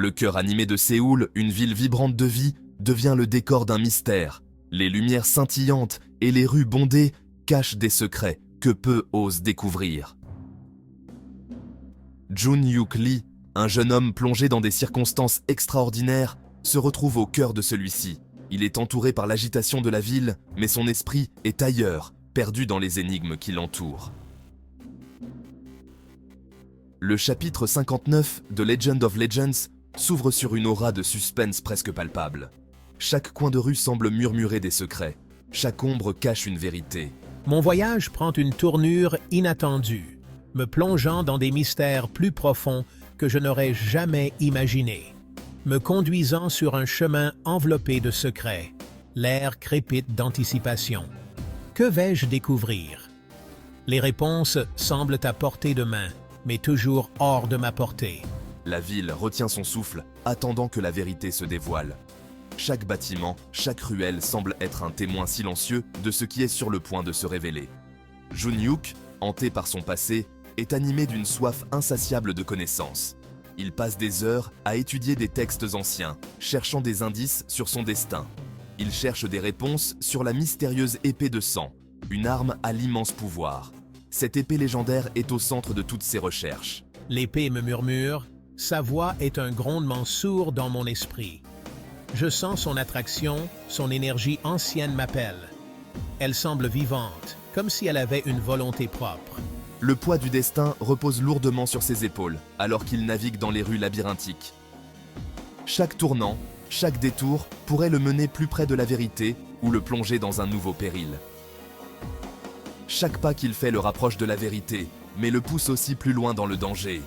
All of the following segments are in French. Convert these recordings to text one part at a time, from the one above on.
Le cœur animé de Séoul, une ville vibrante de vie, devient le décor d'un mystère. Les lumières scintillantes et les rues bondées cachent des secrets que peu osent découvrir. Jun-hyuk Lee, un jeune homme plongé dans des circonstances extraordinaires, se retrouve au cœur de celui-ci. Il est entouré par l'agitation de la ville, mais son esprit est ailleurs, perdu dans les énigmes qui l'entourent. Le chapitre 59 de Legend of Legends s'ouvre sur une aura de suspense presque palpable. Chaque coin de rue semble murmurer des secrets. Chaque ombre cache une vérité. Mon voyage prend une tournure inattendue, me plongeant dans des mystères plus profonds que je n'aurais jamais imaginés, me conduisant sur un chemin enveloppé de secrets. L'air crépite d'anticipation. Que vais-je découvrir? Les réponses semblent à portée de main, mais toujours hors de ma portée. La ville retient son souffle, attendant que la vérité se dévoile. Chaque bâtiment, chaque ruelle semble être un témoin silencieux de ce qui est sur le point de se révéler. Jun-hyuk, hanté par son passé, est animé d'une soif insatiable de connaissances. Il passe des heures à étudier des textes anciens, cherchant des indices sur son destin. Il cherche des réponses sur la mystérieuse épée de sang, une arme à l'immense pouvoir. Cette épée légendaire est au centre de toutes ses recherches. L'épée me murmure, sa voix est un grondement sourd dans mon esprit. Je sens son attraction, son énergie ancienne m'appelle. Elle semble vivante, comme si elle avait une volonté propre. Le poids du destin repose lourdement sur ses épaules, alors qu'il navigue dans les rues labyrinthiques. Chaque tournant, chaque détour pourrait le mener plus près de la vérité ou le plonger dans un nouveau péril. Chaque pas qu'il fait le rapproche de la vérité, mais le pousse aussi plus loin dans le danger.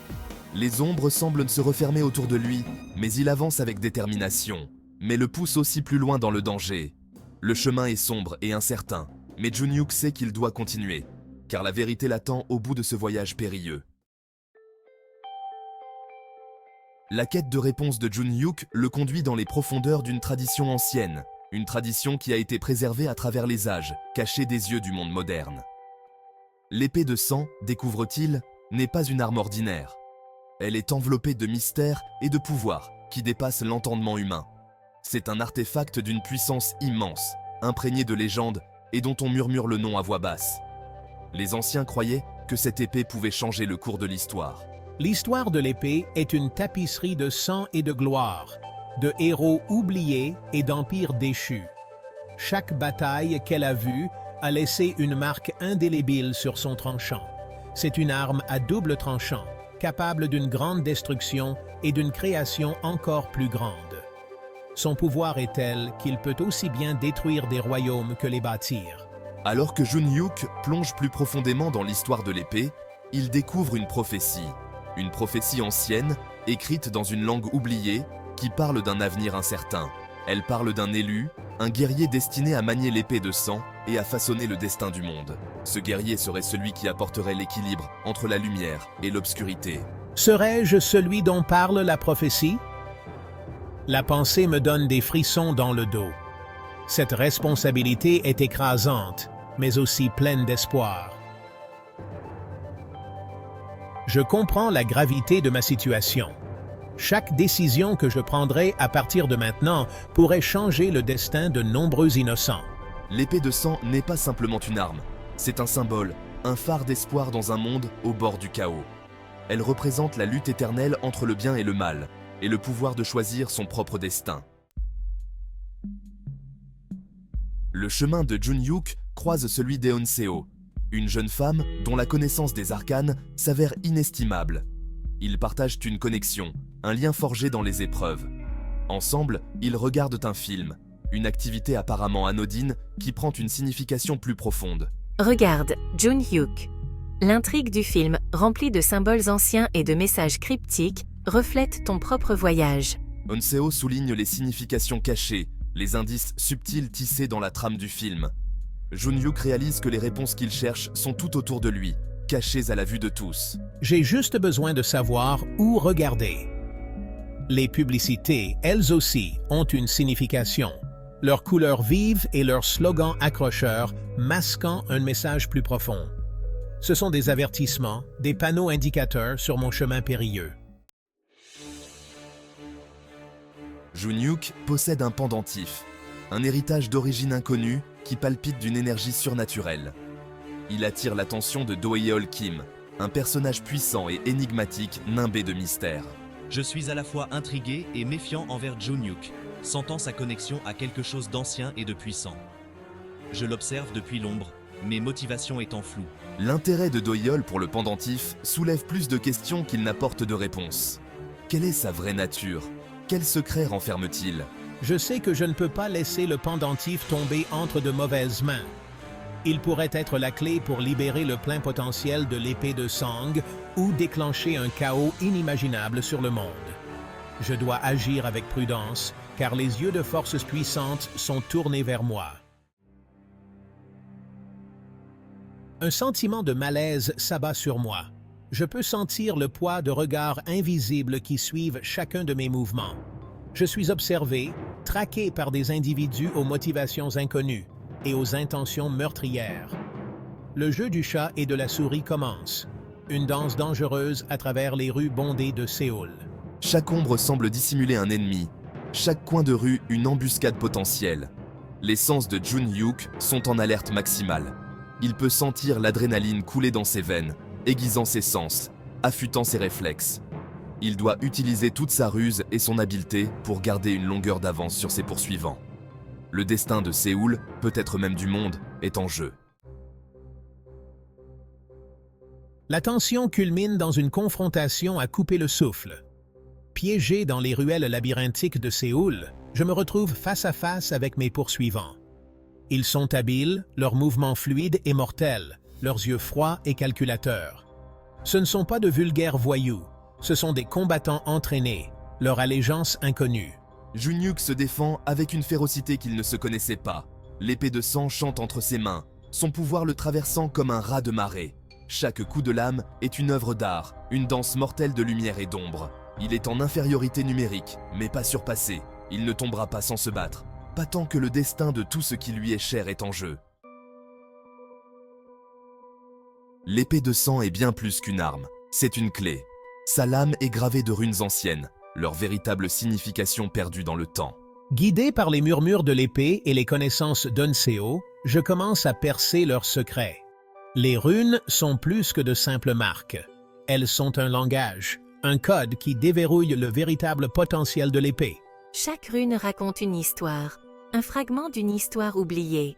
Les ombres semblent se refermer autour de lui, mais il avance avec détermination, mais le pousse aussi plus loin dans le danger. Le chemin est sombre et incertain, mais Jun-hyuk sait qu'il doit continuer, car la vérité l'attend au bout de ce voyage périlleux. La quête de réponse de Jun-hyuk le conduit dans les profondeurs d'une tradition ancienne, une tradition qui a été préservée à travers les âges, cachée des yeux du monde moderne. L'épée de sang, découvre-t-il, n'est pas une arme ordinaire. Elle est enveloppée de mystères et de pouvoirs qui dépassent l'entendement humain. C'est un artefact d'une puissance immense, imprégné de légendes et dont on murmure le nom à voix basse. Les anciens croyaient que cette épée pouvait changer le cours de l'histoire. L'histoire de l'épée est une tapisserie de sang et de gloire, de héros oubliés et d'empires déchus. Chaque bataille qu'elle a vue a laissé une marque indélébile sur son tranchant. C'est une arme à double tranchant, capable d'une grande destruction et d'une création encore plus grande. Son pouvoir est tel qu'il peut aussi bien détruire des royaumes que les bâtir. Alors que Jun-hyuk plonge plus profondément dans l'histoire de l'épée, il découvre une prophétie ancienne, écrite dans une langue oubliée, qui parle d'un avenir incertain. Elle parle d'un élu, un guerrier destiné à manier l'épée de sang et à façonner le destin du monde. Ce guerrier serait celui qui apporterait l'équilibre entre la lumière et l'obscurité. Serais-je celui dont parle la prophétie? La pensée me donne des frissons dans le dos. Cette responsabilité est écrasante, mais aussi pleine d'espoir. Je comprends la gravité de ma situation. Chaque décision que je prendrai à partir de maintenant pourrait changer le destin de nombreux innocents. L'épée de sang n'est pas simplement une arme, c'est un symbole, un phare d'espoir dans un monde au bord du chaos. Elle représente la lutte éternelle entre le bien et le mal, et le pouvoir de choisir son propre destin. Le chemin de Jun-hyuk croise celui d'Eon-seo, une jeune femme dont la connaissance des arcanes s'avère inestimable. Ils partagent une connexion, un lien forgé dans les épreuves. Ensemble, ils regardent un film, une activité apparemment anodine qui prend une signification plus profonde. Regarde, Jun-hyuk. L'intrigue du film, remplie de symboles anciens et de messages cryptiques, reflète ton propre voyage. Eon-seo souligne les significations cachées, les indices subtils tissés dans la trame du film. Jun-hyuk réalise que les réponses qu'il cherche sont tout autour de lui, cachées à la vue de tous. J'ai juste besoin de savoir où regarder. Les publicités, elles aussi, ont une signification. Leurs couleurs vives et leurs slogans accrocheurs masquant un message plus profond. Ce sont des avertissements, des panneaux indicateurs sur mon chemin périlleux. Junyuk possède un pendentif, un héritage d'origine inconnue qui palpite d'une énergie surnaturelle. Il attire l'attention de Do-yeol Kim, un personnage puissant et énigmatique nimbé de mystère. Je suis à la fois intrigué et méfiant envers Junyuk, sentant sa connexion à quelque chose d'ancien et de puissant. Je l'observe depuis l'ombre, mes motivations étant floues. L'intérêt de Do-yeol pour le pendentif soulève plus de questions qu'il n'apporte de réponses. Quelle est sa vraie nature? Quel secret renferme-t-il? Je sais que je ne peux pas laisser le pendentif tomber entre de mauvaises mains. Il pourrait être la clé pour libérer le plein potentiel de l'épée de Sang ou déclencher un chaos inimaginable sur le monde. Je dois agir avec prudence, car les yeux de forces puissantes sont tournés vers moi. Un sentiment de malaise s'abat sur moi. Je peux sentir le poids de regards invisibles qui suivent chacun de mes mouvements. Je suis observé, traqué par des individus aux motivations inconnues et aux intentions meurtrières. Le jeu du chat et de la souris commence. Une danse dangereuse à travers les rues bondées de Séoul. Chaque ombre semble dissimuler un ennemi, chaque coin de rue une embuscade potentielle. Les sens de Junyuk sont en alerte maximale. Il peut sentir l'adrénaline couler dans ses veines, aiguisant ses sens, affûtant ses réflexes. Il doit utiliser toute sa ruse et son habileté pour garder une longueur d'avance sur ses poursuivants. Le destin de Séoul, peut-être même du monde, est en jeu. La tension culmine dans une confrontation à couper le souffle. Piégé dans les ruelles labyrinthiques de Séoul, je me retrouve face à face avec mes poursuivants. Ils sont habiles, leurs mouvements fluides et mortels, leurs yeux froids et calculateurs. Ce ne sont pas de vulgaires voyous, ce sont des combattants entraînés, leur allégeance inconnue. Junyuk se défend avec une férocité qu'il ne se connaissait pas. L'épée de sang chante entre ses mains, son pouvoir le traversant comme un raz de marée. Chaque coup de lame est une œuvre d'art, une danse mortelle de lumière et d'ombre. Il est en infériorité numérique, mais pas surpassé. Il ne tombera pas sans se battre, pas tant que le destin de tout ce qui lui est cher est en jeu. L'épée de sang est bien plus qu'une arme, c'est une clé. Sa lame est gravée de runes anciennes, leur véritable signification perdue dans le temps. Guidé par les murmures de l'épée et les connaissances d'Unseo, je commence à percer leurs secrets. Les runes sont plus que de simples marques. Elles sont un langage, un code qui déverrouille le véritable potentiel de l'épée. Chaque rune raconte une histoire, un fragment d'une histoire oubliée.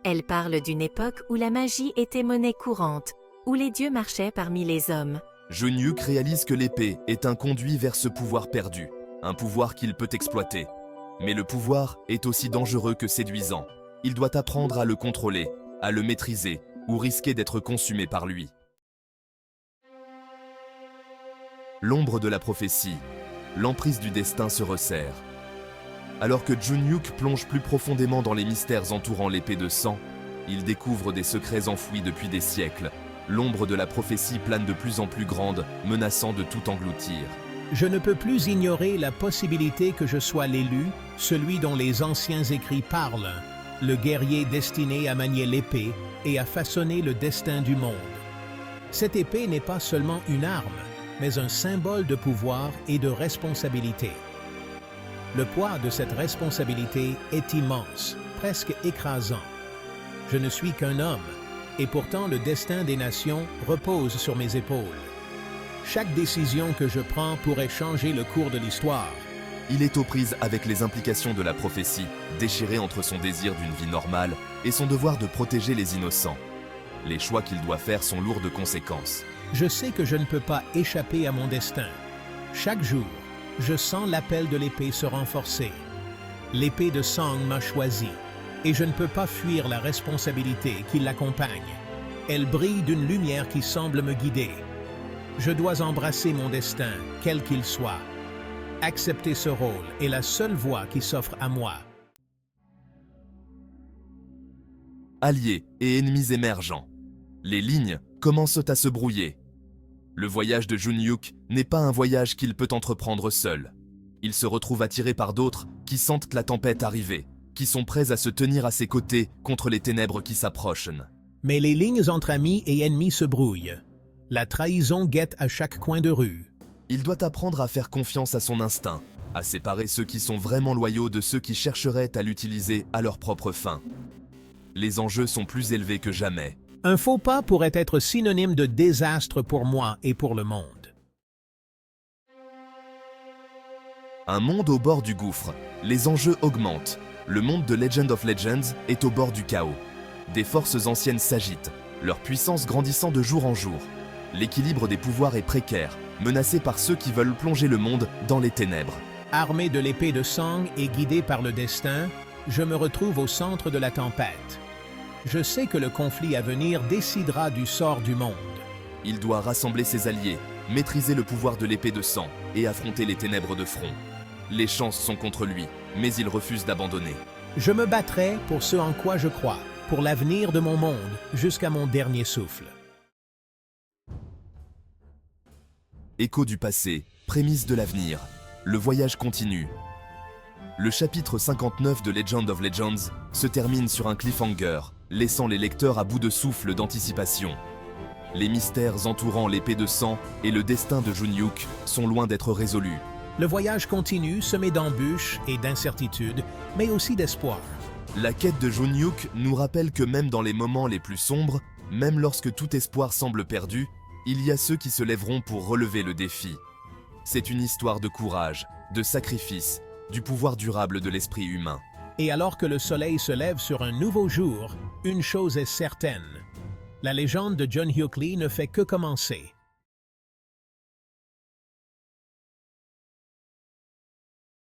Elle parle d'une époque où la magie était monnaie courante, où les dieux marchaient parmi les hommes. Junyuk réalise que l'épée est un conduit vers ce pouvoir perdu, un pouvoir qu'il peut exploiter. Mais le pouvoir est aussi dangereux que séduisant. Il doit apprendre à le contrôler, à le maîtriser, ou risquer d'être consumé par lui. L'ombre de la prophétie, l'emprise du destin se resserre. Alors que Junyuk plonge plus profondément dans les mystères entourant l'épée de sang, il découvre des secrets enfouis depuis des siècles. L'ombre de la prophétie plane de plus en plus grande, menaçant de tout engloutir. Je ne peux plus ignorer la possibilité que je sois l'élu, celui dont les anciens écrits parlent, le guerrier destiné à manier l'épée et à façonner le destin du monde. Cette épée n'est pas seulement une arme, mais un symbole de pouvoir et de responsabilité. Le poids de cette responsabilité est immense, presque écrasant. Je ne suis qu'un homme, et pourtant le destin des nations repose sur mes épaules. Chaque décision que je prends pourrait changer le cours de l'histoire. Il est aux prises avec les implications de la prophétie, déchiré entre son désir d'une vie normale et son devoir de protéger les innocents. Les choix qu'il doit faire sont lourds de conséquences. Je sais que je ne peux pas échapper à mon destin. Chaque jour, je sens l'appel de l'épée se renforcer. L'épée de Sang m'a choisi, et je ne peux pas fuir la responsabilité qui l'accompagne. Elle brille d'une lumière qui semble me guider. Je dois embrasser mon destin, quel qu'il soit. Accepter ce rôle est la seule voie qui s'offre à moi. Alliés et ennemis émergents. Les lignes commencent à se brouiller. Le voyage de Junyuk n'est pas un voyage qu'il peut entreprendre seul. Il se retrouve attiré par d'autres qui sentent la tempête arriver, qui sont prêts à se tenir à ses côtés contre les ténèbres qui s'approchent. Mais les lignes entre amis et ennemis se brouillent. La trahison guette à chaque coin de rue. Il doit apprendre à faire confiance à son instinct, à séparer ceux qui sont vraiment loyaux de ceux qui chercheraient à l'utiliser à leur propre fin. Les enjeux sont plus élevés que jamais. Un faux pas pourrait être synonyme de désastre pour moi et pour le monde. Un monde au bord du gouffre. Les enjeux augmentent. Le monde de Legend of Legends est au bord du chaos. Des forces anciennes s'agitent, leur puissance grandissant de jour en jour. L'équilibre des pouvoirs est précaire, menacé par ceux qui veulent plonger le monde dans les ténèbres. Armé de l'épée de sang et guidé par le destin, je me retrouve au centre de la tempête. Je sais que le conflit à venir décidera du sort du monde. Il doit rassembler ses alliés, maîtriser le pouvoir de l'épée de sang et affronter les ténèbres de front. Les chances sont contre lui, mais il refuse d'abandonner. Je me battrai pour ce en quoi je crois, pour l'avenir de mon monde, jusqu'à mon dernier souffle. Écho du passé, prémisse de l'avenir. Le voyage continue. Le chapitre 59 de Legend of Legends se termine sur un cliffhanger, laissant les lecteurs à bout de souffle d'anticipation. Les mystères entourant l'épée de sang et le destin de Junyuk sont loin d'être résolus. Le voyage continue, semé d'embûches et d'incertitudes, mais aussi d'espoir. La quête de Junyuk nous rappelle que même dans les moments les plus sombres, même lorsque tout espoir semble perdu, il y a ceux qui se lèveront pour relever le défi. C'est une histoire de courage, de sacrifice, du pouvoir durable de l'esprit humain. Et alors que le soleil se lève sur un nouveau jour, une chose est certaine. La légende de Junhyuk Lee ne fait que commencer.